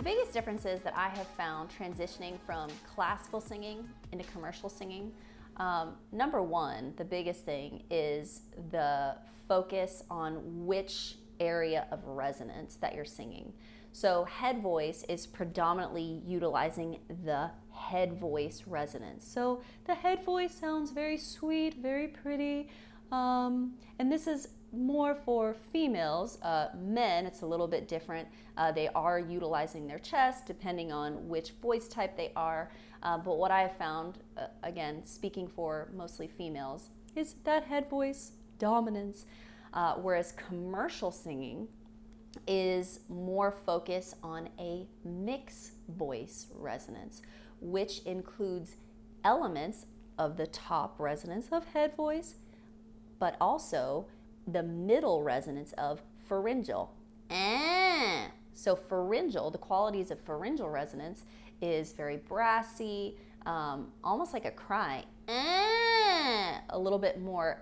The biggest differences that I have found transitioning from classical singing into commercial singing, number one, the biggest thing is the focus on which area of resonance that you're singing. So head voice is predominantly utilizing the head voice resonance. So the head voice sounds very sweet, very pretty, and this is more for females. Men, it's a little bit different. They are utilizing their chest depending on which voice type they are. But what I have found, again, speaking for mostly females, is that head voice dominance. Whereas commercial singing is more focus on a mixed voice resonance, which includes elements of the top resonance of head voice, but also the middle resonance of pharyngeal. So pharyngeal, the qualities of pharyngeal resonance is very brassy, almost like a cry, a little bit more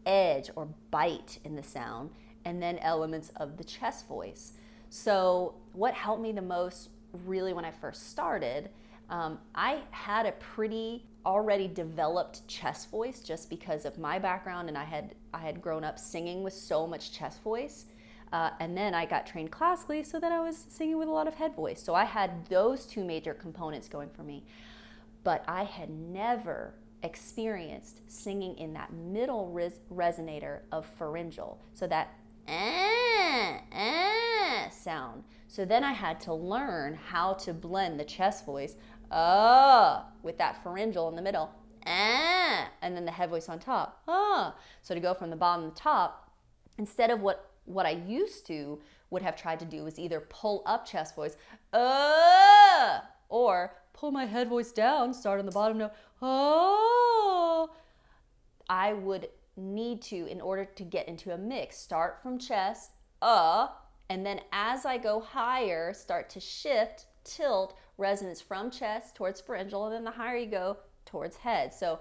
edge or bite in the sound, and then elements of the chest voice. So what helped me the most really when I first started, I had a pretty already developed chest voice just because of my background, and I had grown up singing with so much chest voice, and then I got trained classically so that I was singing with a lot of head voice. So I had those two major components going for me, but I had never experienced singing in that middle resonator of pharyngeal, so that sound. So then I had to learn how to blend the chest voice with that pharyngeal in the middle, and then the head voice on top. So to go from the bottom to the top, instead of what I used to would have tried to do was either pull up chest voice, or pull my head voice down, start on the bottom note, I would need to, in order to get into a mix, start from chest, and then as I go higher, start to shift, tilt, resonance from chest towards pharyngeal, and then the higher you go, towards head. So,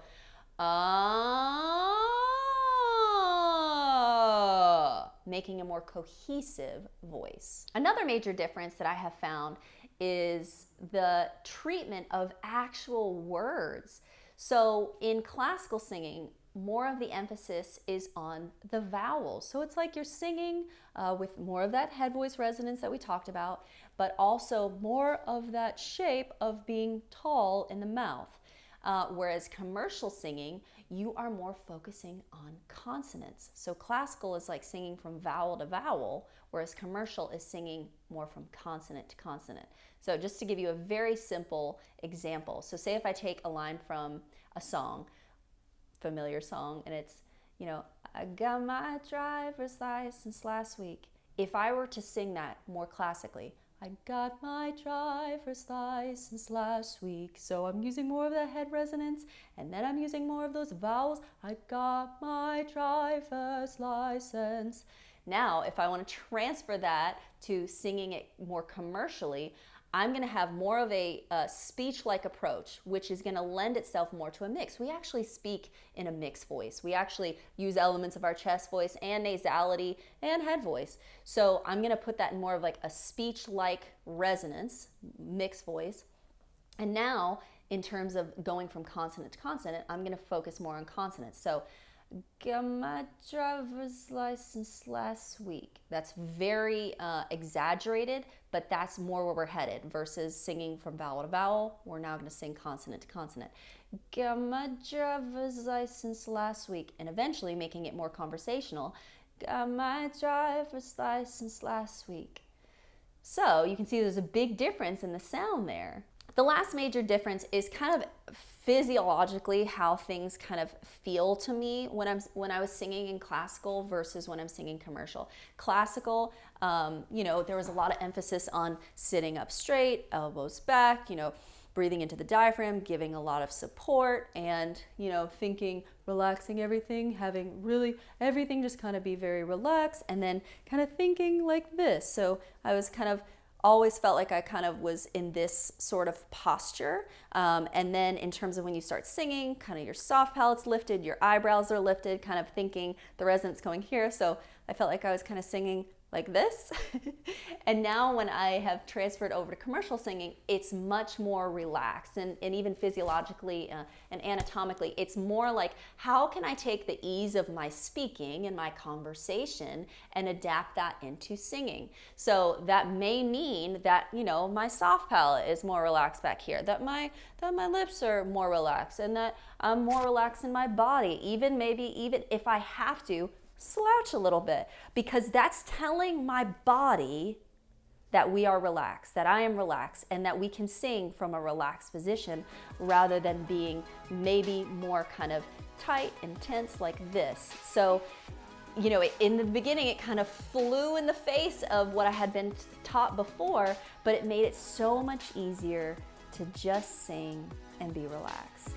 making a more cohesive voice. Another major difference that I have found is the treatment of actual words. So in classical singing, more of the emphasis is on the vowels. So it's like you're singing with more of that head voice resonance that we talked about, but also more of that shape of being tall in the mouth. Whereas commercial singing, you are more focusing on consonants. So classical is like singing from vowel to vowel, whereas commercial is singing more from consonant to consonant. So just to give you a very simple example. So say if I take a line from a song, familiar song, and it's, I got my driver's license last week. If I were to sing that more classically, I got my driver's license last week. So I'm using more of that head resonance, and then I'm using more of those vowels. I got my driver's license. Now, if I want to transfer that to singing it more commercially, I'm going to have more of a speech-like approach, which is going to lend itself more to a mix. We actually speak in a mixed voice. We actually use elements of our chest voice and nasality and head voice. So I'm going to put that in more of like a speech-like resonance, mixed voice. And now, in terms of going from consonant to consonant, I'm going to focus more on consonants. So, got my driver's license last week. That's very exaggerated, but that's more where we're headed versus singing from vowel to vowel. We're now going to sing consonant to consonant. Got my driver's license last week, and eventually making it more conversational. Got my driver's license last week. So you can see there's a big difference in the sound there. The last major difference is kind of physiologically how things kind of feel to me when I was singing in classical versus when I'm singing commercial. Classical, there was a lot of emphasis on sitting up straight, elbows back, breathing into the diaphragm, giving a lot of support, and thinking, relaxing everything, having really everything just kind of be very relaxed, and then kind of thinking like this. So I was kind of always felt like I kind of was in this sort of posture. And then in terms of when you start singing, kind of your soft palate's lifted, your eyebrows are lifted, kind of thinking the resonance going here. So I felt like I was kind of singing like this. And now when I have transferred over to commercial singing, it's much more relaxed, and even physiologically and anatomically, it's more like, how can I take the ease of my speaking and my conversation and adapt that into singing? So that may mean that, you know, my soft palate is more relaxed back here, that my lips are more relaxed, and that I'm more relaxed in my body, even if I have to slouch a little bit, because that's telling my body that we are relaxed, that I am relaxed, and that we can sing from a relaxed position rather than being maybe more kind of tight and tense like this. So, you know, in the beginning, it kind of flew in the face of what I had been taught before, but it made it so much easier to just sing and be relaxed.